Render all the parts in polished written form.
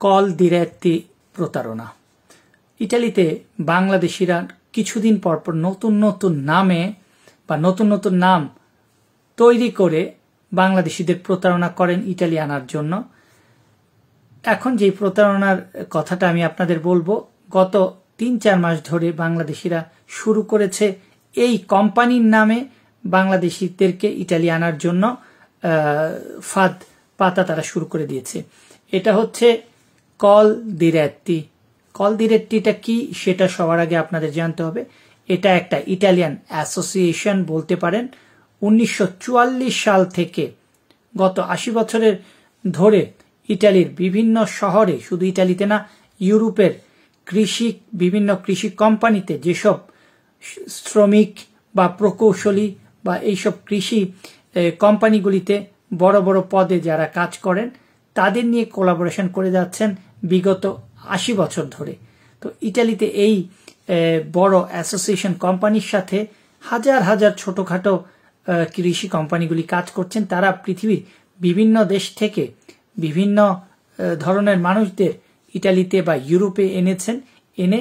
Call দিরেত্তি প্রতারণা। ইটালিতে বাংলাদেশিরা কিছুদিন পর পর নতুন নতুন নামে বা নতুন নতুন নাম তৈরি করে বাংলাদেশিদের প্রতারণা করেন ইটালি আনার জন্য। এখন যে প্রতারণার কথাটা আমি আপনাদের বলবো, গত ৩-৪ মাস ধরে বাংলাদেশিরা শুরু করেছে এই কোম্পানির নামে বাংলাদেশিদেরকে ইটালি আনার জন্য ফাঁদ পাতা তারা শুরু করে দিয়েছে। এটা হচ্ছে কল দিরেত্তি। কল দিরেত্তিটা কি সেটা সবার আগে আপনাদের জানতে হবে। এটা একটা ইটালিয়ান অ্যাসোসিয়েশন বলতে পারেন। 1944 সাল থেকে গত 80 বছরের ধরে ইটালির বিভিন্ন শহরে, শুধু ইটালিতে না, ইউরোপের বিভিন্ন কৃষি কোম্পানিতে যেসব শ্রমিক বা প্রকৌশলী বা এইসব কৃষি কোম্পানিগুলিতে বড় বড় পদে যারা কাজ করেন তাদের নিয়ে কোলাবোরেশন করে যাচ্ছেন বিগত 80 বছর ধরে। তো ইটালিতে এই বড় অ্যাসোসিয়েশন কোম্পানির সাথে হাজার হাজার ছোটখাটো কৃষি কোম্পানিগুলি কাজ করছেন। তারা পৃথিবীর বিভিন্ন দেশ থেকে বিভিন্ন ধরনের মানুষদের ইটালিতে বা ইউরোপে এনে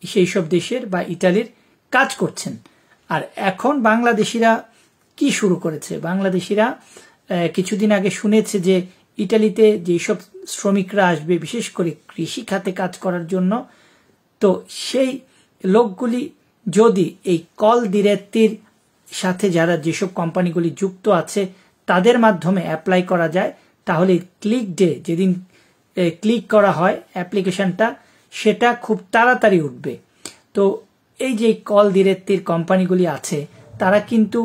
সেই সব দেশের বা ইটালির কাজ করছেন। আর এখন বাংলাদেশিরা কি শুরু করেছে? বাংলাদেশিরা কিছুদিন আগে শুনেছে যে ইটালিতে যেসব শ্রমিকরা আসবে বিশেষ করে কৃষি খাতে কাজ করার জন্য, তো সেই লোকগুলি যদি এই কল দিরেত্তির সাথে যারা যেসব কোম্পানিগুলি যুক্ত আছে তাদের মাধ্যমে অ্যাপ্লাই করা যায়, তাহলে ক্লিক ডে যেদিন ক্লিক করা হয় অ্যাপ্লিকেশনটা, সেটা খুব তাড়াতাড়ি উঠবে। তো এই যে কল দিরেত্তির কোম্পানিগুলি আছে তারা কিন্তু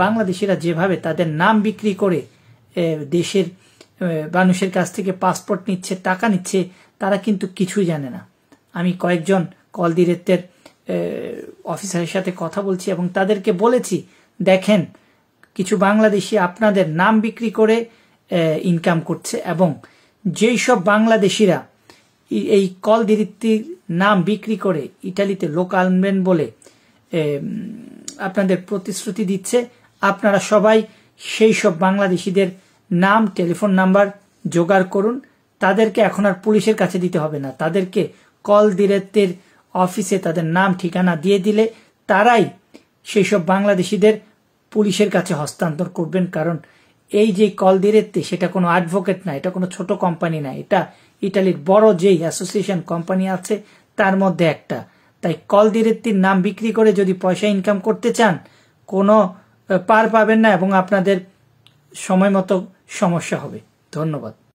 বাংলাদেশিরা যেভাবে তাদের নাম বিক্রি করে দেশের মানুষের কাছ থেকে পাসপোর্ট নিচ্ছে, টাকা নিচ্ছে, তারা কিন্তু কিছুই জানে না। আমি কয়েকজন কল দিরেত্তের অফিসারের সাথে কথা বলছি এবং তাদেরকে বলেছি, দেখেন কিছু বাংলাদেশি আপনাদের নাম বিক্রি করে ইনকাম করছে, এবং যেই সব বাংলাদেশিরা এই কল দিরেত্তির নাম বিক্রি করে ইটালিতে লোক আনবেন বলে আপনাদের প্রতিশ্রুতি দিচ্ছে, আপনারা সবাই সেই সব বাংলাদেশিদের নাম, টেলিফোন নাম্বার জোগাড় করুন। তাদেরকে এখন আর পুলিশের কাছে দিতে হবে না, তাদেরকে কল দিরেত্তির অফিসে তাদের নাম ঠিকানা দিয়ে দিলে তারাই সেই সব বাংলাদেশিদের পুলিশের কাছে হস্তান্তর করবেন। কারণ এই যে কল দিরেত্তি সেটা কোনো অ্যাডভোকেট না, এটা কোনো ছোট কোম্পানি না, এটা ইটালির বড় যেই অ্যাসোসিয়েশন কোম্পানি আছে তার মধ্যে একটা। তাই কল দিরেত্তির নাম বিক্রি করে যদি পয়সা ইনকাম করতে চান কোনো পার পাবেন না এবং আপনাদের সময় মতো সমস্যা হবে। ধন্যবাদ।